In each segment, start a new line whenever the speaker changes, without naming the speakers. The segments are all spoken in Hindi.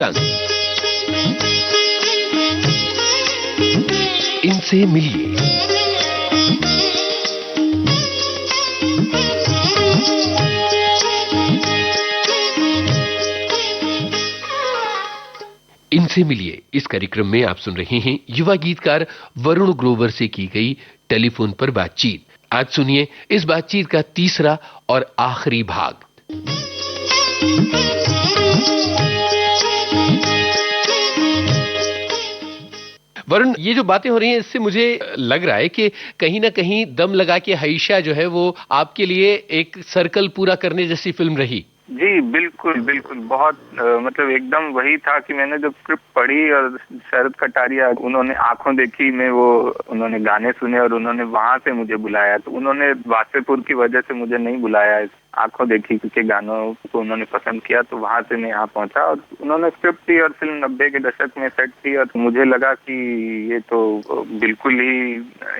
इनसे मिलिए। इनसे मिलिए इस कार्यक्रम में आप सुन रहे हैं युवा गीतकार वरुण ग्रोवर से की गई टेलीफोन पर बातचीत। आज सुनिए इस बातचीत का तीसरा और आखिरी भाग। वरुण, ये जो बातें हो रही हैं इससे मुझे लग रहा है कि कहीं ना कहीं दम लगा के हईशा जो है वो आपके लिए एक सर्कल पूरा करने जैसी फिल्म रही।
जी बिल्कुल बिल्कुल, बहुत मतलब एकदम वही था कि मैंने जब स्क्रिप्ट पढ़ी और शरद कटारिया उन्होंने आंखों देखी में वो उन्होंने गाने सुने और उन्होंने वहां से मुझे बुलाया। तो उन्होंने वासेपुर की वजह से मुझे नहीं बुलाया, आंखों देखी के गानों को उन्होंने पसंद किया, तो वहां से मैं यहाँ पहुंचा और उन्होंने स्क्रिप्ट दी और फिल्म 90 के दशक में सेट थी और मुझे लगा कि ये तो बिल्कुल ही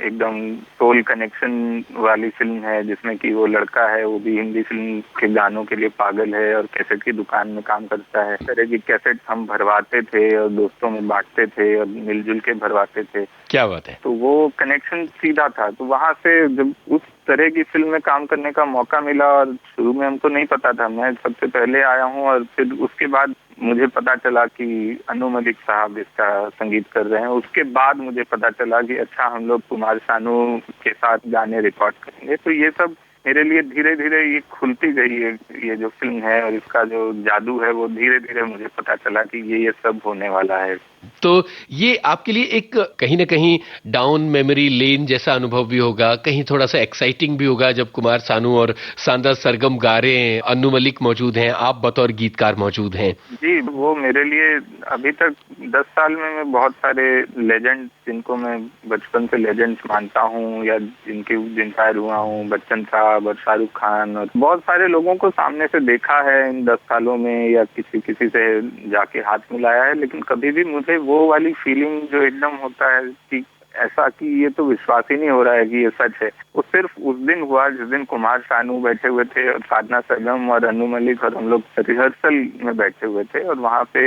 एकदम सोल कनेक्शन वाली फिल्म है, जिसमें कि वो लड़का है वो भी हिंदी फिल्म के गानों के लिए पागल है और कैसेट की दुकान में काम करता है। इस तरह की कैसेट हम भरवाते थे और दोस्तों में बांटते थे और मिलजुल के भरवाते थे।
क्या बात है।
तो वो कनेक्शन सीधा था। तो वहां से जब उस तरह की फिल्म में काम करने का मौका मिला, और शुरू में हमको नहीं पता था, मैं सबसे पहले आया हूँ और फिर उसके बाद मुझे पता चला कि अनु मलिक साहब इसका संगीत कर रहे हैं। उसके बाद मुझे पता चला कि अच्छा हम लोग कुमार सानू के साथ गाने रिकॉर्ड करेंगे। तो ये सब मेरे लिए धीरे धीरे ये खुलती गई है, ये जो फिल्म है और इसका जो जादू है वो धीरे धीरे मुझे पता चला कि ये सब होने वाला है।
तो ये आपके लिए एक कहीं ना कहीं डाउन मेमोरी लेन जैसा अनुभव भी होगा, कहीं थोड़ा सा एक्साइटिंग भी होगा जब कुमार सानू और सांदा सरगम गा रहे हैं, अनु मलिक मौजूद हैं, आप बतौर गीतकार मौजूद हैं। जी,
वो मेरे लिए अभी तक 10 साल में मैं बहुत सारे लेजेंड जिनको मैं बचपन से लेजेंड्स मानता हूँ या जिनके इंस्पायर हुआ हूँ, बच्चन साहब और शाहरुख खान और बहुत सारे लोगों को सामने से देखा है इन 10 सालों में या किसी से जाके हाथ मिलाया है, लेकिन कभी भी मुझे वो वाली फीलिंग जो एकदम होता है कि ऐसा कि ये तो विश्वास ही नहीं हो रहा है कि ये सच है, वो सिर्फ उस दिन हुआ जिस दिन कुमार सानू बैठे हुए थे और साधना सरगम और अनु मलिक और हम लोग रिहर्सल में बैठे हुए थे और वहाँ पे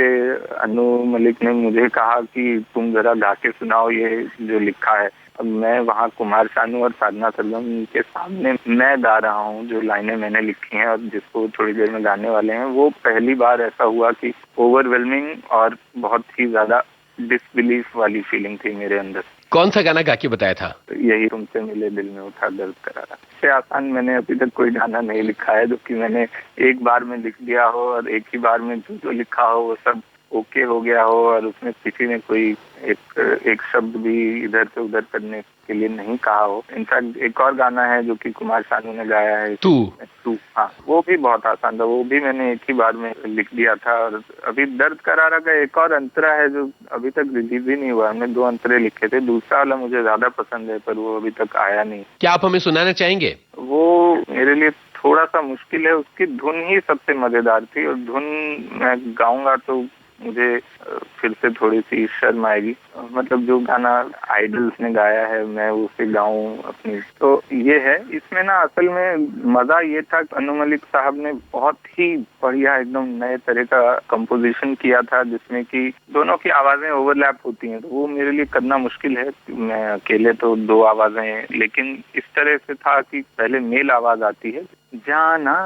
अनु मलिक ने मुझे कहा कि तुम जरा गा के सुनाओ ये जो लिखा है। अब मैं वहाँ कुमार सानू और साधना सरगम के सामने मैं गा रहा हूँ जो लाइनें मैंने लिखी हैं और जिसको थोड़ी देर में गाने वाले हैं। वो पहली बार ऐसा हुआ कि ओवरवेलमिंग और बहुत ही ज्यादा डिसबिलीफ वाली फीलिंग थी मेरे अंदर।
कौन सा गाना गा के बताया था?
तो यही तुमसे मिले दिल में उठा दर्द करारा। इससे आसान मैंने अभी तक कोई गाना नहीं लिखा है जो कि मैंने एक बार में लिख दिया हो और एक ही बार में जो लिखा हो वो सब ओके हो गया हो और उसमें किसी ने कोई एक शब्द भी इधर से उधर करने के लिए नहीं कहा हो। इनफैक्ट एक और गाना है जो कि कुमार सानू ने गाया है, तू। हाँ, वो भी बहुत आसान था, वो भी मैंने एक ही बार में लिख दिया था। और अभी दर्द करारा का एक और अंतरा है जो अभी तक रिलीज ही नहीं हुआ। हमने 2 अंतरे लिखे थे, दूसरा वाला मुझे ज्यादा पसंद है पर वो अभी तक आया नहीं।
क्या आप हमें सुनाना चाहेंगे?
वो मेरे लिए थोड़ा सा मुश्किल है, उसकी धुन ही सबसे मजेदार थी और धुन मैं गाऊंगा तो मुझे फिर से थोड़ी सी शर्म आएगी। मतलब जो गाना आइडल्स ने गाया है मैं उसे गाऊं अपनी, तो ये है। इसमें ना असल में मजा ये था कि अनु मलिक साहब ने बहुत ही बढ़िया एकदम नए तरह का कंपोजिशन किया था जिसमें कि दोनों की आवाजें ओवरलैप होती हैं। तो वो मेरे लिए करना मुश्किल है, मैं अकेले तो 2 आवाजें, लेकिन इस तरह से था कि पहले मेल आवाज आती है, जाना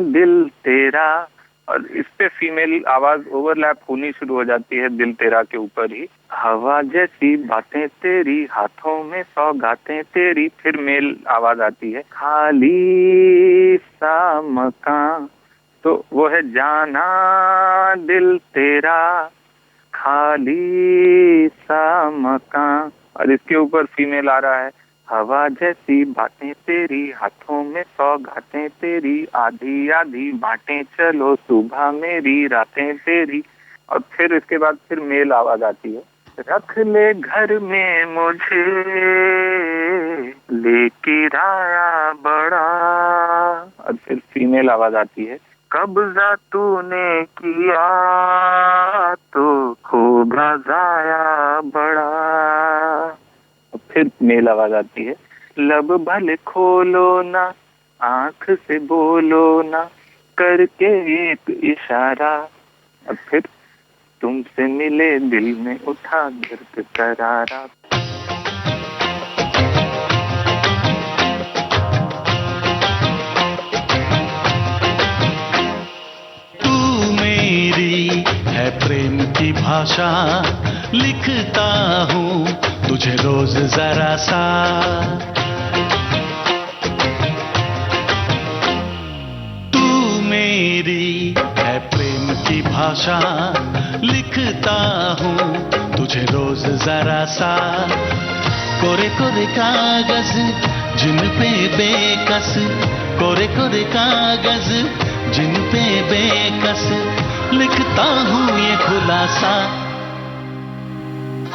दिल तेरा, और इस पे फीमेल आवाज ओवरलैप होनी शुरू हो जाती है दिल तेरा के ऊपर ही। हवा जैसी बातें तेरी, हाथों में सौगातें तेरी, फिर मेल आवाज आती है, खाली सा मकान। तो वो है जाना दिल तेरा, खाली सा मकान, और इसके ऊपर फीमेल आ रहा है, हवा जैसी बातें तेरी, हाथों में सौगातें तेरी, आधी आधी बातें चलो सुबह मेरी रातें तेरी। और फिर इसके बाद फिर मेल आवाज आती है, रख ले घर में मुझे लेके राया बड़ा, और फिर फीमेल आवाज आती है, कब्जा तूने किया तो खोगा जाया बड़ा। फिर मेल आवाज आती है, लब भले खोलो ना, आंख से बोलो ना, करके एक इशारा, और फिर तुमसे मिले दिल में उठा दर्द करारा।
है प्रेम की भाषा, लिखता हूँ तुझे रोज जरा सा। तू मेरी है प्रेम की भाषा, लिखता हूँ तुझे रोज जरा सा। कोरे कोरे कागज जिन पे बेकस, कोरे कोरे कागज जिन पे बेकस, लिखता हूँ ये खुलासा।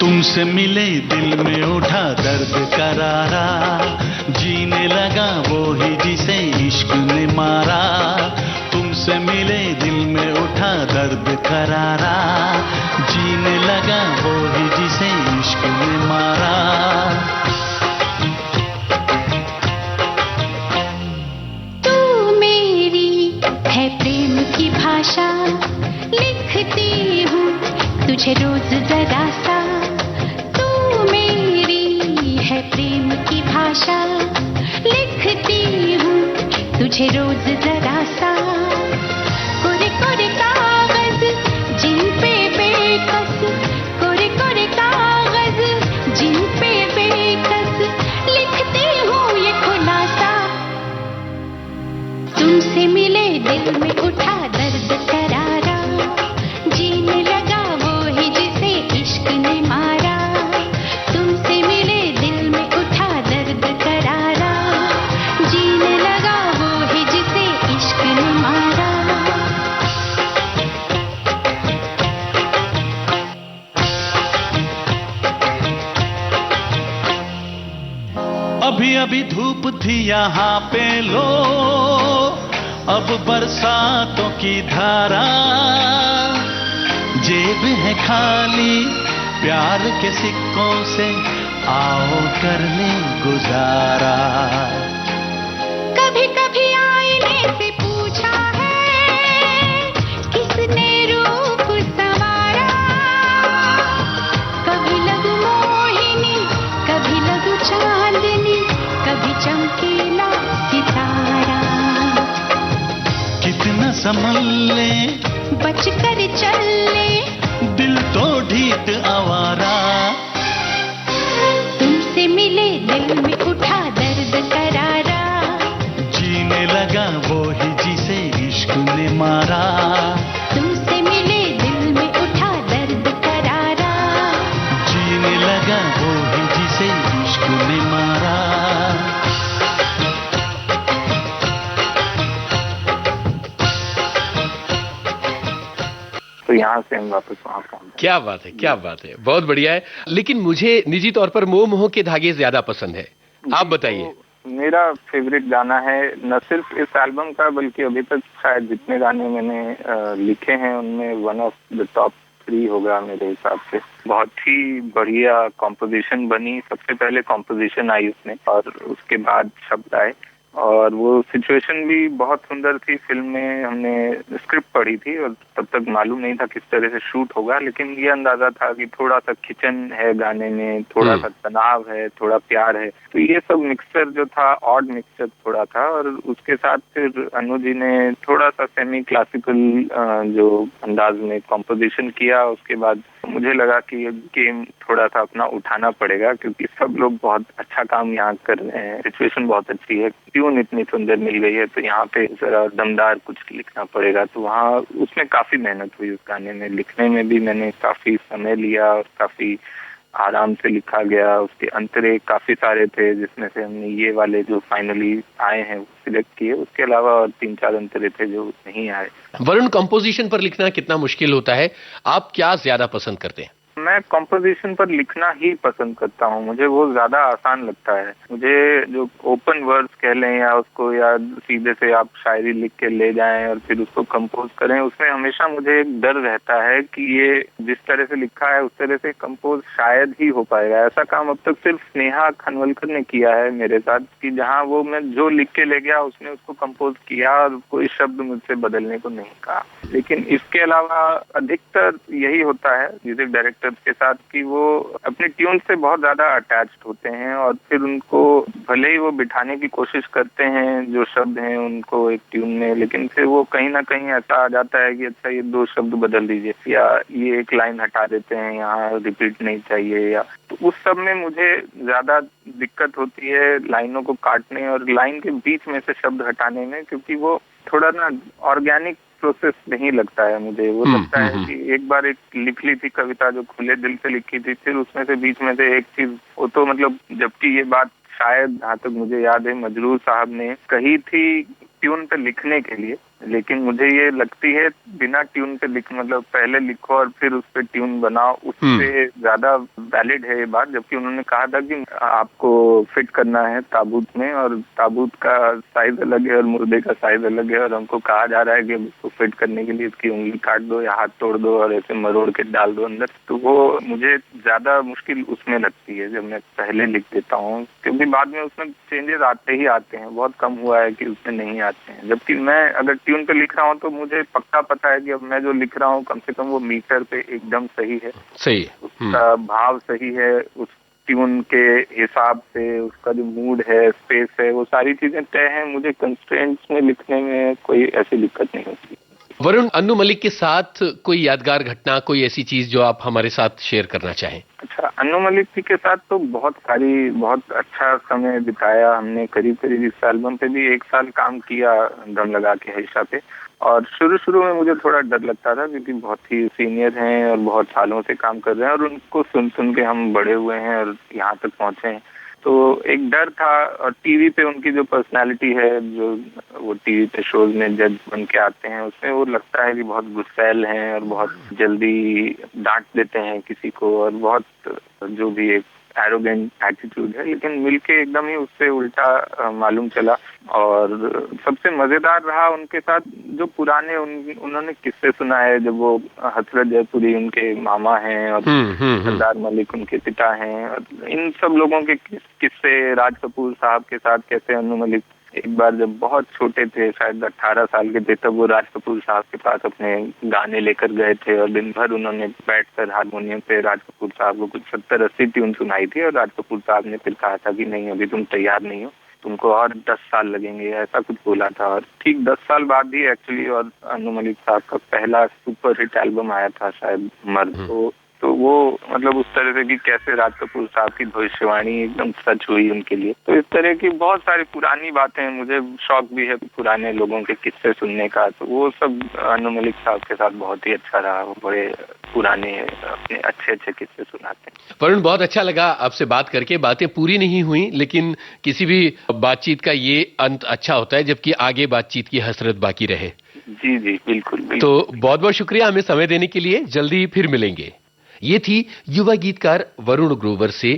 तुमसे मिले दिल में उठा दर्द करारा, जीने लगा वो ही जिसे इश्क ने मारा। तुमसे मिले दिल में उठा दर्द करारा, जीने लगा वो ही जिसे इश्क ने मारा।
तू मेरी है प्रेम की भाषा, लिखती हूँ तुझे रोज जरा सा। तू मेरी है प्रेम की भाषा, लिखती हूँ तुझे रोज जरा सा। कोरे कोरे कागज जिन पे बेकस, कोरे कोरे कागज जिन पे बेकस, लिखती हूँ ये खुलासा। तुमसे मिले दिल में उठा दर्द करारा, जीने लगा वो ही जिसे इश्क ने मारा। तुमसे मिले दिल में उठा दर्द करारा, जीने लगा वो ही जिसे इश्क ने मारा।
अभी अभी धूप थी यहाँ पे लो, अब बरसातों की धारा। जेब है खाली प्यार के सिक्कों से, आओ कर ले गुजारा।
कभी कभी आईने से पूछा है किसने रूप संवारा। कभी लगू मोहिनी, कभी लगू चांदनी, कभी चमकीला सितारा।
कितना संभल ले,
बच कर चल ले,
दिल तो ढीठ आवारा।
तुमसे मिले दिल में उठा दर्द करारा,
जीने लगा वो ही जिसे इश्क ने मारा।
तुमसे मिले दिल में उठा दर्द करारा,
जीने लगा वो ही जिसे इश्क ने मारा।
तो यहाँ से हम वापस वहाँ पहुँचे।
क्या बात है, क्या बात है, बहुत बढ़िया है। लेकिन मुझे निजी तौर पर मोह मोह के धागे ज्यादा पसंद है, आप बताइए।
तो मेरा फेवरेट गाना है न सिर्फ इस एल्बम का, बल्कि अभी तक शायद जितने गाने मैंने लिखे हैं उनमें वन ऑफ द टॉप 3 होगा मेरे हिसाब से। बहुत ही बढ़िया कॉम्पोजिशन बनी, सबसे पहले कॉम्पोजिशन आई उसमें और उसके बाद शब्द आए। और वो सिचुएशन भी बहुत सुंदर थी। फिल्म में हमने स्क्रिप्ट पढ़ी थी और तब तक मालूम नहीं था किस तरह से शूट होगा, लेकिन ये अंदाजा था कि थोड़ा सा खिंचन है गाने में, थोड़ा सा तनाव है, थोड़ा प्यार है। तो ये सब मिक्सचर जो था, ऑड मिक्सचर थोड़ा था। और उसके साथ फिर अनु जी ने थोड़ा सा सेमी क्लासिकल जो अंदाज में कॉम्पोजिशन किया। उसके बाद मुझे लगा कि ये गेम थोड़ा सा अपना उठाना पड़ेगा, क्योंकि सब लोग बहुत अच्छा काम यहाँ कर रहे हैं, सिचुएशन बहुत अच्छी है, ट्यून इतनी सुंदर मिल गई है, तो यहाँ पे जरा दमदार कुछ लिखना पड़ेगा। तो वहाँ उसमें काफी मेहनत हुई, उस गाने में लिखने में भी मैंने काफी समय लिया और काफी आराम से लिखा गया। उसके अंतरे काफी सारे थे, जिसमें से हमने ये वाले जो फाइनली आए हैं वो सिलेक्ट किए। उसके अलावा और 3-4 अंतरे थे जो नहीं आए।
वरुण, कंपोजिशन पर लिखना कितना मुश्किल होता है, आप क्या ज्यादा पसंद करते हैं?
मैं मैं कॉम्पोजिशन पर लिखना ही पसंद करता हूँ। मुझे वो ज्यादा आसान लगता है। मुझे जो ओपन वर्ड्स कह लें या उसको या सीधे से आप शायरी लिख के ले जाएं और फिर उसको कंपोज करें, उसमें हमेशा मुझे एक डर रहता है कि ये जिस तरह से लिखा है उस तरह से कंपोज शायद ही हो पाएगा। ऐसा काम अब तक सिर्फ स्नेहा खानवलकर ने किया है मेरे साथ, कि जहाँ वो मैं जो लिख के ले गया उसने उसको कंपोज किया और कोई शब्द मुझसे बदलने को नहीं कहा। लेकिन इसके अलावा अधिकतर यही होता है म्यूजिक डायरेक्टर्स के साथ कि वो अपने ट्यून से बहुत ज्यादा अटैच्ड होते हैं और फिर उनको भले ही वो बिठाने की कोशिश करते हैं जो शब्द हैं उनको एक ट्यून में, लेकिन फिर वो कहीं ना कहीं ऐसा आ जाता है कि अच्छा ये 2 शब्द बदल दीजिए या ये एक लाइन हटा देते हैं, यहाँ रिपीट नहीं चाहिए, या तो उस सब में मुझे ज्यादा दिक्कत होती है लाइनों को काटने और लाइन के बीच में से शब्द हटाने में, क्योंकि वो थोड़ा ना ऑर्गेनिक प्रोसेस नहीं लगता है मुझे। वो लगता है कि एक बार एक लिख ली थी कविता जो खुले दिल से लिखी थी, फिर उसमें से बीच में से एक चीज वो तो मतलब, जबकि ये बात शायद जहाँ तक मुझे याद है मजरूर साहब ने कही थी ट्यून पे लिखने के लिए, लेकिन मुझे ये लगती है बिना ट्यून पे लिख मतलब पहले लिखो और फिर उस पे ट्यून बनाओ, उससे ज्यादा वैलिड है ये बात। जबकि उन्होंने कहा था कि आपको फिट करना है ताबूत में और ताबूत का साइज अलग है और मुर्दे का साइज अलग है, और हमको कहा जा रहा है कि उसको फिट करने के लिए इसकी उंगली काट दो या हाथ तोड़ दो और ऐसे मरोड़ के डाल दो अंदर। तो वो मुझे ज्यादा मुश्किल उसमें लगती है जब मैं पहले लिख देता हूँ, क्योंकि बाद में उसमें चेंजेस आते ही आते हैं। बहुत कम हुआ है कि उसमें नहीं आते हैं। जबकि मैं अगर ट्यून पे लिख रहा हूँ तो मुझे पक्का पता है कि अब मैं जो लिख रहा हूँ कम से कम वो मीटर पे एकदम सही है,
सही है,
उसका भाव सही है, उस ट्यून के हिसाब से उसका जो मूड है, स्पेस है, वो सारी चीजें तय हैं। मुझे कंस्ट्रेंट्स में लिखने में कोई ऐसी दिक्कत नहीं होती।
वरुण, अन्नू मलिक के साथ कोई यादगार घटना, कोई ऐसी चीज जो आप हमारे साथ शेयर करना चाहें?
अच्छा, अन्नू मलिक जी के साथ तो बहुत अच्छा समय बिताया हमने। करीब इस एल्बम पे भी 1 साल काम किया दम लगा के हैशा पे। और शुरू में मुझे थोड़ा डर लगता था क्योंकि बहुत ही सीनियर हैं और बहुत सालों से काम कर रहे हैं और उनको सुन के हम बड़े हुए हैं और यहाँ तक पहुँचे हैं, तो एक डर था। और टीवी पे उनकी जो पर्सनालिटी है, जो वो टीवी पे शोज में जज बन के आते हैं, उसमें वो लगता है कि बहुत गुस्सैल हैं और बहुत जल्दी डांट देते हैं किसी को और बहुत जो भी एक एरोगेंट एटीट्यूड है, लेकिन मिलके एकदम ही उससे उल्टा मालूम चला। और सबसे मजेदार रहा उनके साथ जो पुराने उन्होंने किस्से सुनाए, जब वो हसरत जयपुरी उनके मामा हैं और सरदार मलिक उनके पिता हैं, और इन सब लोगों के किस्से, राज कपूर साहब के साथ कैसे अन्नू मलिक एक बार जब बहुत छोटे थे, शायद 18 साल के थे, तब वो राज कपूर साहब के पास अपने गाने लेकर गए थे और दिन भर उन्होंने बैठकर हारमोनियम पे राज कपूर साहब को कुछ 70-80 ट्यून सुनाई थी। और राज कपूर साहब ने फिर कहा था कि नहीं, अभी तुम तैयार नहीं हो, तुमको और 10 साल लगेंगे, ऐसा कुछ बोला था। और ठीक 10 साल बाद ही एक्चुअली और अन्नू मलिक साहब का पहला सुपर हिट एल्बम आया था शायद मर्द। तो वो मतलब उस तरह से कि कैसे राज कपूर साहब की भविष्यवाणी एकदम सच हुई उनके लिए। तो इस तरह की बहुत सारी पुरानी बातें, मुझे शौक भी है पुराने लोगों के किस्से सुनने का, तो वो सब अन्नू मलिक साहब के साथ बहुत ही अच्छा रहा। वो बड़े पुराने अपने अच्छे किस्से सुनाते हैं।
वरुण, बहुत अच्छा लगा आपसे बात करके। बातें पूरी नहीं हुई, लेकिन किसी भी बातचीत का ये अंत अच्छा होता है जबकि आगे बातचीत की हसरत बाकी रहे।
जी बिल्कुल।
तो बहुत बहुत शुक्रिया हमें समय देने के लिए। जल्दी फिर मिलेंगे। ये थी युवा गीतकार वरुण ग्रोवर से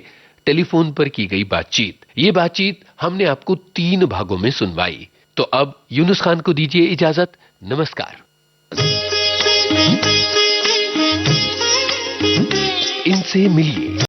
टेलीफोन पर की गई बातचीत। ये बातचीत हमने आपको 3 भागों में सुनवाई। तो अब यूनुस खान को दीजिए इजाजत। नमस्कार। इनसे मिलिए।